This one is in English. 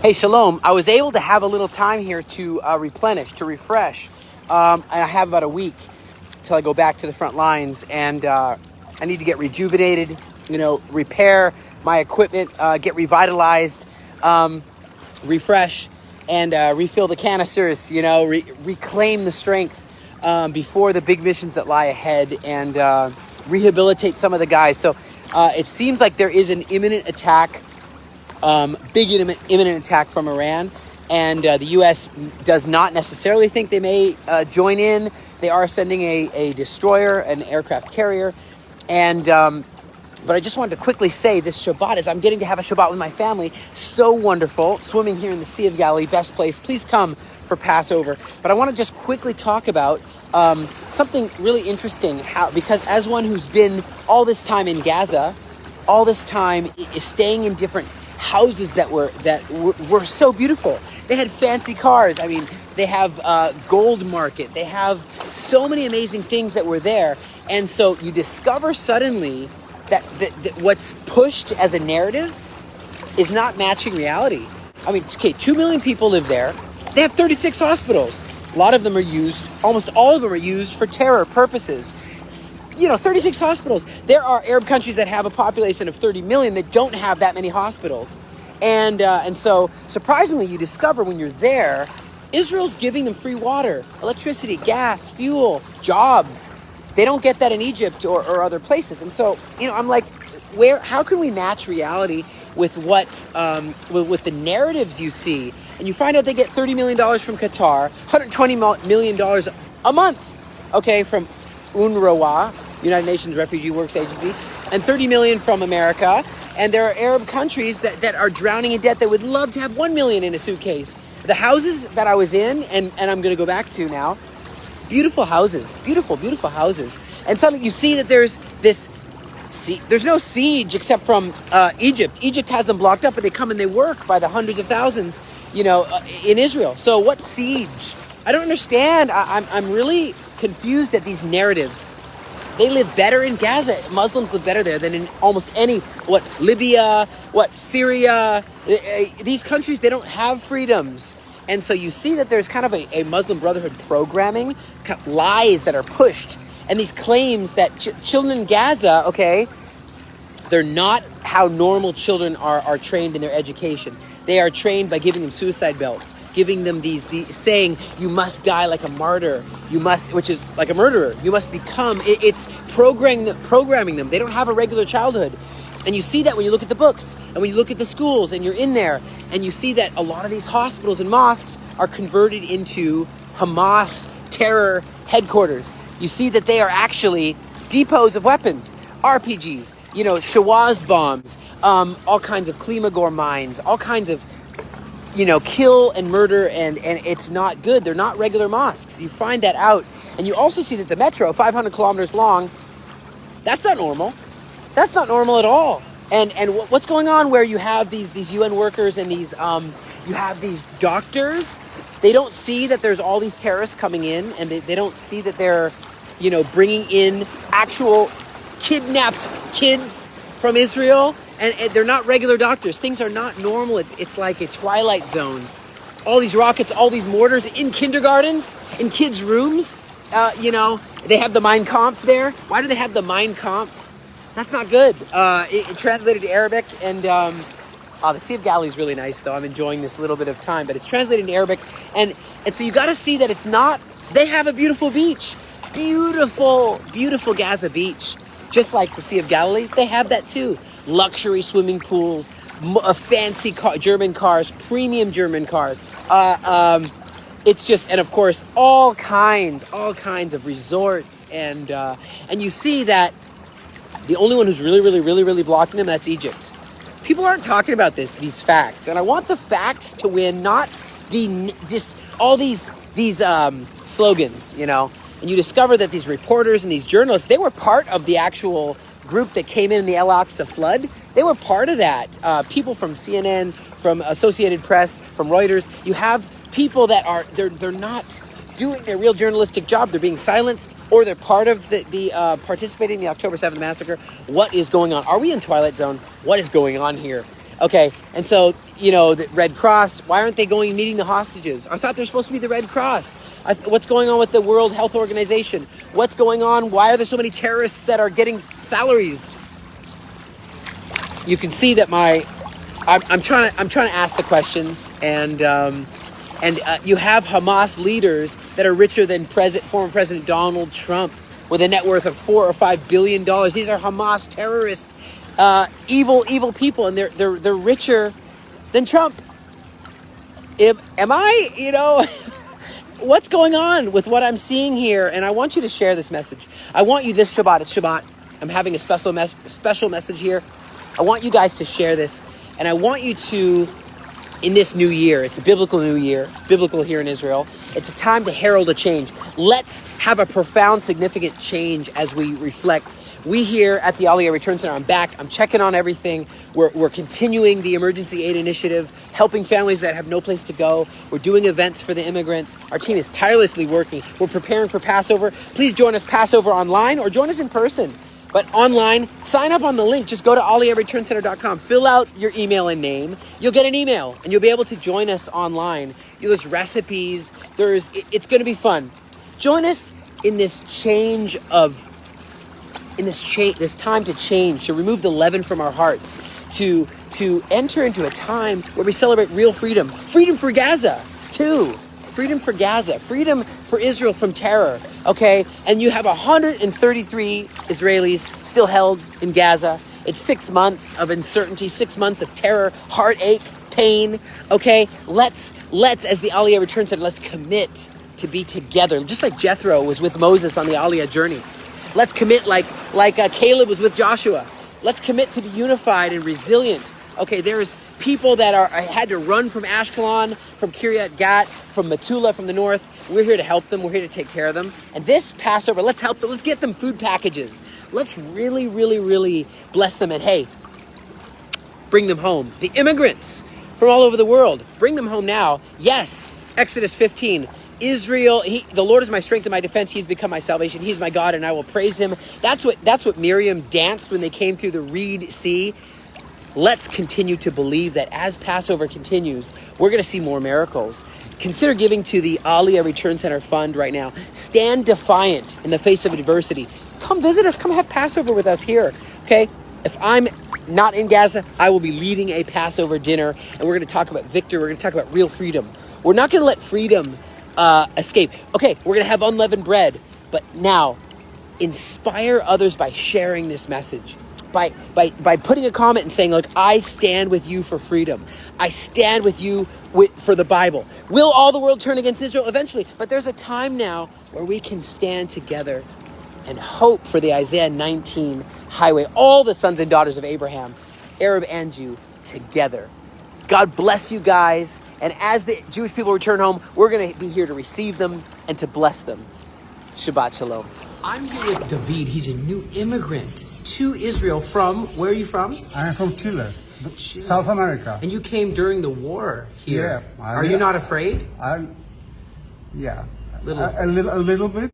Hey, Shalom. I was able to have a little time here to replenish, to refresh. And I have about a week till I go back to the front lines, and I need to get rejuvenated, repair my equipment, get revitalized, refresh, and refill the canisters, reclaim the strength before the big missions that lie ahead, and rehabilitate some of the guys. So it seems like there is an imminent attack. Big imminent attack from Iran, and the U.S. does not necessarily think they may join in. They are sending a destroyer, an aircraft carrier, and but I just wanted to quickly say this Shabbat, as I'm getting to have a Shabbat with my family, so wonderful, swimming here in the Sea of Galilee, best place. Please come for Passover. But I want to just quickly talk about something really interesting, because as one who's been all this time in Gaza, all this time is staying in different houses that were so beautiful. They had fancy cars. I mean, they have gold market. They have so many amazing things that were there. And so you discover suddenly that what's pushed as a narrative is not matching reality. I mean, okay, 2 million people live there. They have 36 hospitals. A lot of them are used, almost all of them are used for terror purposes. 36 hospitals. There are Arab countries that have a population of 30 million that don't have that many hospitals. And so, surprisingly, you discover when you're there, Israel's giving them free water, electricity, gas, fuel, jobs. They don't get that in Egypt or other places. And so, I'm like, how can we match reality with what, with the narratives you see? And you find out they get $30 million from Qatar, $120 million a month, okay, from UNRWA, United Nations Refugee Works Agency, and $30 million from America. And there are Arab countries that are drowning in debt that would love to have $1 million in a suitcase. The houses that I was in, and I'm going to go back to now, beautiful houses, beautiful, beautiful houses. And suddenly you see that there's no siege except from Egypt. Egypt has them blocked up, but they come and they work by the hundreds of thousands, in Israel. So what siege? I don't understand. I'm really confused at these narratives. They live better in Gaza. Muslims live better there than in almost any, Libya, Syria. These countries, they don't have freedoms. And so you see that there's kind of a Muslim Brotherhood programming, lies that are pushed, and these claims that children in Gaza, okay, they're not how normal children are trained in their education. They are trained by giving them suicide belts, giving them these saying, you must die like a martyr, which is like a murderer. You must become, it's programming them. They don't have a regular childhood. And you see that when you look at the books and when you look at the schools and you're in there and you see that a lot of these hospitals and mosques are converted into Hamas terror headquarters. You see that they are actually depots of weapons, RPGs, Shawaz bombs, all kinds of Klimagor mines, all kinds of, kill and murder, and it's not good. They're not regular mosques. You find that out. And you also see that the metro, 500 kilometers long, that's not normal. That's not normal at all. And what's going on where you have these UN workers and these, you have these doctors, they don't see that there's all these terrorists coming in, and they don't see that they're, bringing in actual kidnapped kids from Israel, and they're not regular doctors. Things are not normal. It's like a Twilight Zone. All these rockets, all these mortars in kindergartens, in kids' rooms. They have the Mein Kampf there. Why do they have the Mein Kampf? That's not good. It translated to Arabic, and the Sea of Galilee is really nice, though. I'm enjoying this little bit of time, but it's translated into Arabic, and so you got to see that it's not. They have a beautiful beach, beautiful, beautiful Gaza beach, just like the Sea of Galilee. They have that too. Luxury swimming pools, fancy German cars, premium German cars. It's just, and of course, all kinds of resorts, and you see that the only one who's really blocking them, that's Egypt. People aren't talking about these facts, and I want the facts to win, not all these slogans, And you discover that these reporters and these journalists, they were part of the actual group that came in the Al-Aqsa flood. They were part of that. People from CNN, from Associated Press, from Reuters. You have people that are they're not doing their real journalistic job. They're being silenced, or they're part of the participating in the October 7th massacre. What is going on? Are we in Twilight Zone? What is going on here? Okay, and so, the Red Cross, why aren't they going and meeting the hostages? I thought they're supposed to be the Red Cross. What's going on with the World Health Organization? What's going on? Why are there so many terrorists that are getting salaries? You can see that I'm trying to ask the questions, and you have Hamas leaders that are richer than former President Donald Trump, with a net worth of $4 or $5 billion. These are Hamas terrorists, evil people, and they're richer than Trump. Am I, what's going on with what I'm seeing here? And I want you to share this message. I want you this Shabbat. It's Shabbat. I'm having a special message here. I want you guys to share this, and I want you to, in this new year, it's a biblical new year, biblical here in Israel, it's a time to herald a change. Let's have a profound, significant change as we reflect. We here at the Aliyah Return Center, I'm back, I'm checking on everything. We're continuing the emergency aid initiative, helping families that have no place to go. We're doing events for the immigrants. Our team is tirelessly working. We're preparing for Passover. Please join us Passover online or join us in person. But online, sign up on the link. Just go to aliyahreturncenter.com. Fill out your email and name. You'll get an email, and you'll be able to join us online. There's recipes. It's going to be fun. Join us in this this time to change, to remove the leaven from our hearts, to enter into a time where we celebrate real freedom. Freedom for Gaza, too. Freedom for Gaza, freedom for Israel from terror, okay? And you have 133 Israelis still held in Gaza. It's 6 months of uncertainty, 6 months of terror, heartache, pain, okay? Let's as the Aliyah Return Center, let's commit to be together, just like Jethro was with Moses on the Aliyah journey. Let's commit like Caleb was with Joshua. Let's commit to be unified and resilient. Okay, there's people that had to run from Ashkelon, from Kiryat Gat, from Metula, from the north. We're here to help them. We're here to take care of them. And this Passover, let's help them. Let's get them food packages. Let's really, really, really bless them. And hey, bring them home. The immigrants from all over the world, bring them home now. Yes, Exodus 15. Israel, the Lord is my strength and my defense. He's become my salvation. He's my God, and I will praise him. That's what Miriam danced when they came through the Reed Sea. Let's continue to believe that as Passover continues, we're going to see more miracles. Consider giving to the Aliyah Return Center Fund right now. Stand defiant in the face of adversity. Come visit us. Come have Passover with us here. Okay? If I'm not in Gaza, I will be leading a Passover dinner, and we're going to talk about victory. We're going to talk about real freedom. We're not going to let freedom escape. Okay, we're going to have unleavened bread, but now inspire others by sharing this message. By putting a comment and saying, look, I stand with you for freedom. I stand with you for the Bible. Will all the world turn against Israel? Eventually. But there's a time now where we can stand together and hope for the Isaiah 19 highway. All the sons and daughters of Abraham, Arab and Jew, together. God bless you guys. And as the Jewish people return home, we're going to be here to receive them and to bless them. Shabbat Shalom. I'm here with David. He's a new immigrant to Israel from, where are you from? I'm from Chile, South America. And you came during the war here. Yeah. Are you not afraid? Yeah. A little bit.